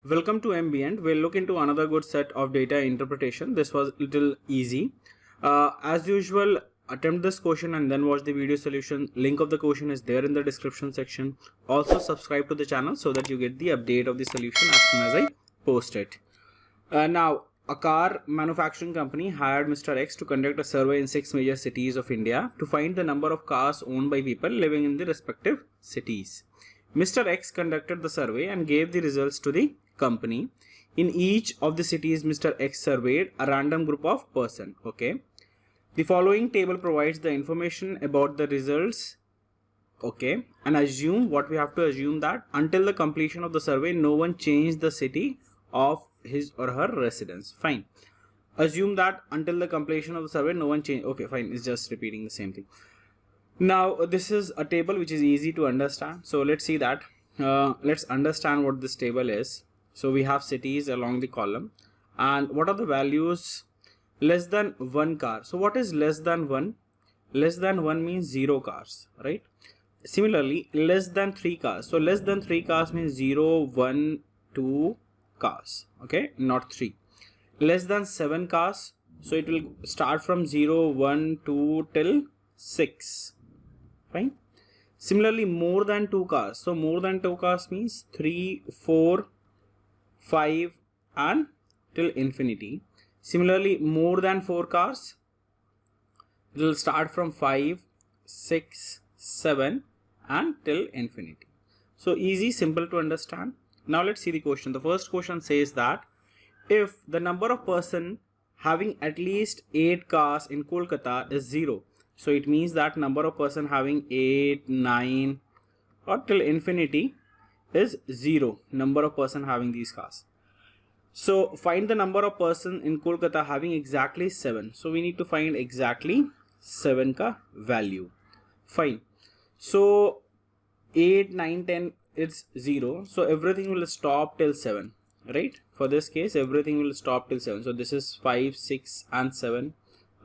Welcome to Ambient. We'll look into another good set of data interpretation. This was a little easy. As usual, attempt this question and then watch the video solution. Link of the question is there in the description section. Also subscribe to the channel so that you get the update of the solution as soon as I post it. Now, a car manufacturing company hired Mr. X to conduct a survey in 6 major cities of India to find the number of cars owned by people living in the respective cities. Mr. X conducted the survey and gave the results to the company. In each of the cities Mr. X surveyed a random group of person. Okay. The following table provides the information about the results. Okay. And assume what we have to assume that until the completion of the survey, no one changed the city of his or her residence. Fine. Assume that until the completion of the survey, no one changed. Okay, fine. It's just repeating the same thing. Now this is a table which is easy to understand. So let's see that. Let's understand what this table is. So we have cities along the column, and what are the values? Less than 1 car. So what is less than 1? Less than 1 means 0 cars, right? Similarly, less than 3 cars. So less than 3 cars means 0, 1, 2 cars. Okay, not 3. Less than 7 cars. So it will start from 0, 1, 2 till 6. Fine. Similarly, more than 2 cars. So more than 2 cars means 3, 4, 5 and till infinity. Similarly, more than 4 cars, it will start from 5, 6, 7 and till infinity. So easy, simple to understand. Now let's see the question. The first question says that if the number of person having at least 8 cars in Kolkata is 0, so it means that number of person having 8, 9 or till infinity is 0, number of person having these cars. So find the number of person in Kolkata having exactly 7. So we need to find exactly 7 ka value. Fine. So 8, 9, 10 it's 0. So everything will stop till 7, right? For this case, everything will stop till 7. So this is 5, 6 and 7.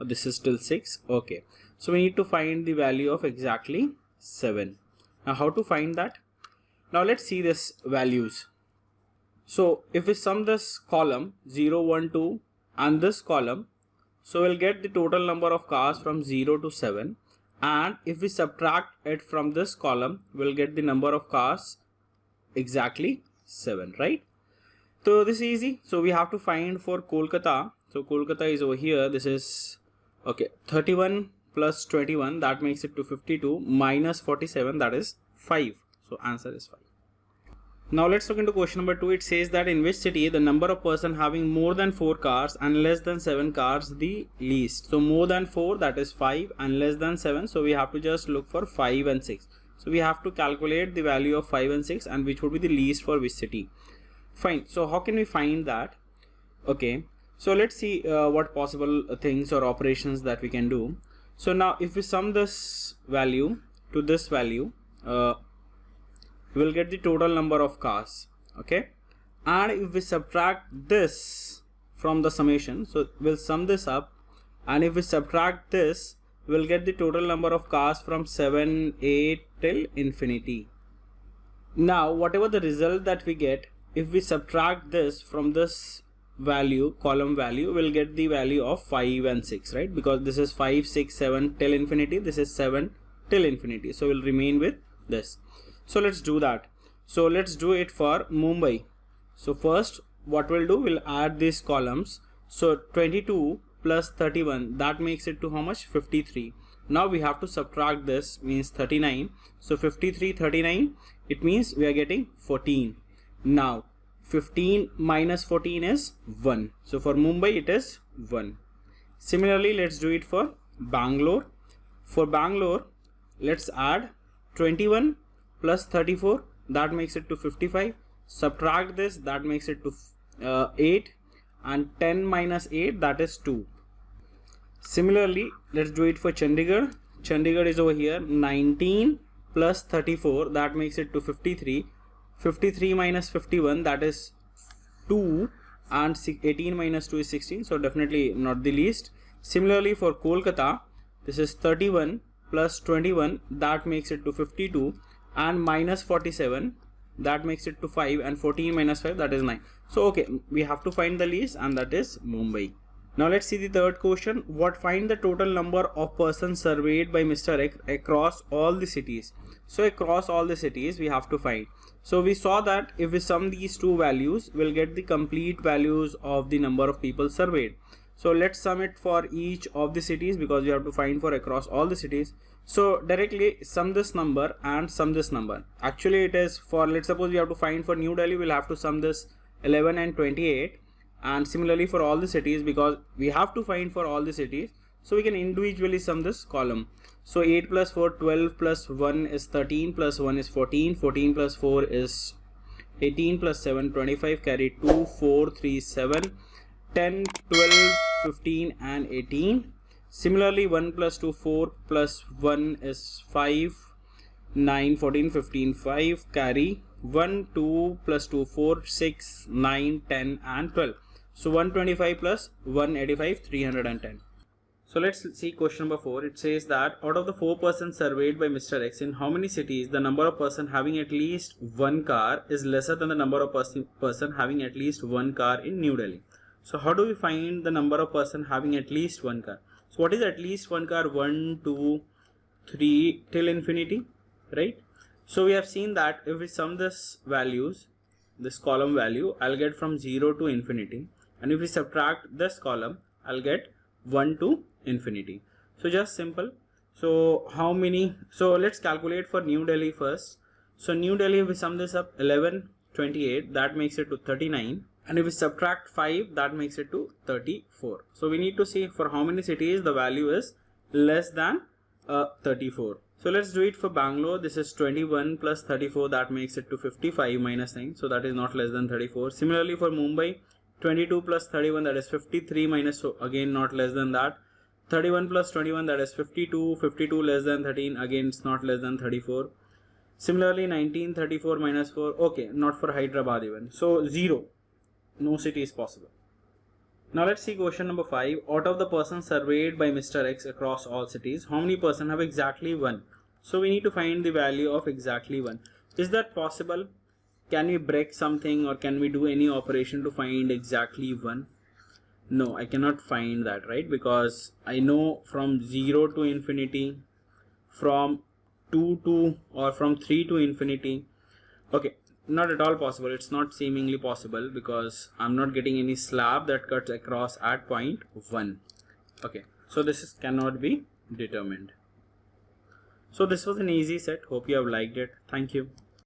This is till 6. Okay. So we need to find the value of exactly 7. Now how to find that? Now let's see this values. So if we sum this column 0, 1, 2 and this column, so we'll get the total number of cars from 0 to 7. And if we subtract it from this column, we'll get the number of cars exactly 7, right? So this is easy. So we have to find for Kolkata. So Kolkata is over here. This is okay. 31 plus 21, that makes it to 52, minus 47, that is 5. So answer is 5. Now let's look into question number 2. It says that in which city the number of person having more than 4 cars and less than 7 cars the least. So more than 4, that is 5, and less than 7, so we have to just look for 5 and 6. So we have to calculate the value of 5 and 6 and which would be the least for which city. Fine. So how can we find that? Okay. So let's see what possible things or operations that we can do. So now if we sum this value to this value, we'll get the total number of cars. Okay. And if we subtract this from the summation, so we'll sum this up, and if we subtract this, we'll get the total number of cars from 7, 8 till infinity. Now whatever the result that we get, if we subtract this from this value, column value, we'll get the value of 5 and 6, right? Because this is 5, 6, 7 till infinity, this is 7 till infinity, so we'll remain with this. So let's do that. So let's do it for Mumbai. So first what we'll do, we'll add these columns. So 22 plus 31, that makes it to how much? 53. Now we have to subtract this, means 39. So 53, 39, it means we are getting 14. Now 15 minus 14 is 1. So for Mumbai it is 1. Similarly, let's do it for Bangalore. For Bangalore, let's add 21 plus 34, that makes it to 55. Subtract this, that makes it to 8, and 10 minus 8, that is 2. Similarly, let's do it for Chandigarh. Chandigarh is over here. 19 plus 34, that makes it to 53. 53 minus 51, that is 2, and 18 minus 2 is 16, so definitely not the least. Similarly for Kolkata, this is 31 plus 21, that makes it to 52, and minus 47, that makes it to 5, and 14 minus 5, that is 9. So okay, we have to find the least, and that is Mumbai. Now let's see the third question. What find the total number of persons surveyed by Mr. X across all the cities? So across all the cities we have to find. So we saw that if we sum these two values, we'll get the complete values of the number of people surveyed. So let's sum it for each of the cities, because we have to find for across all the cities. So directly sum this number and sum this number. Actually it is for, let's suppose we have to find for New Delhi, we'll have to sum this 11 and 28, and similarly for all the cities, because we have to find for all the cities, so we can individually sum this column. So 8 plus 4, 12 plus 1 is 13, plus 1 is 14, 14 plus 4 is 18, plus 7 25, carry 2, 4, 3, 7, 10, 12, 15 and 18. Similarly 1 plus 2, 4 plus 1 is 5, 9, 14, 15, 5, carry 1, 2 plus 2, 4, 6, 9, 10 and 12. So 125 plus 185, 310. So let's see question number 4. It says that out of the 4 persons surveyed by Mr. X, in how many cities the number of person having at least one car is lesser than the number of person having at least one car in New Delhi? So how do we find the number of person having at least one car? So what is at least one car? 1, 2, 3 till infinity, right? So we have seen that if we sum this values, this column value, I'll get from 0 to infinity, and if we subtract this column, I'll get 1 to infinity. So just simple. So how many? So let's calculate for New Delhi first. So New Delhi, if we sum this up, 11, 28, that makes it to 39. And if we subtract 5, that makes it to 34. So we need to see for how many cities the value is less than 34. So let's do it for Bangalore. This is 21 plus 34, that makes it to 55 minus 9. So that is not less than 34. Similarly for Mumbai, 22 plus 31, that is 53 minus, so again not less than that. 31 plus 21, that is 52, 52 less than 13, again it's not less than 34. Similarly 19, 34 minus 4, okay, not for Hyderabad even. So 0. No city is possible. Now let's see question number 5. Out of the persons surveyed by Mr. X across all cities, how many persons have exactly 1? So we need to find the value of exactly 1. Is that possible? Can we break something, or can we do any operation to find exactly 1? No, I cannot find that, right? Because I know from 0 to infinity, from 2 to, or from 3 to infinity. Okay. Not at all possible. It's not seemingly possible, because I'm not getting any slab that cuts across at point 1. Okay, so this cannot be determined. So this was an easy set. Hope you have liked it. Thank you.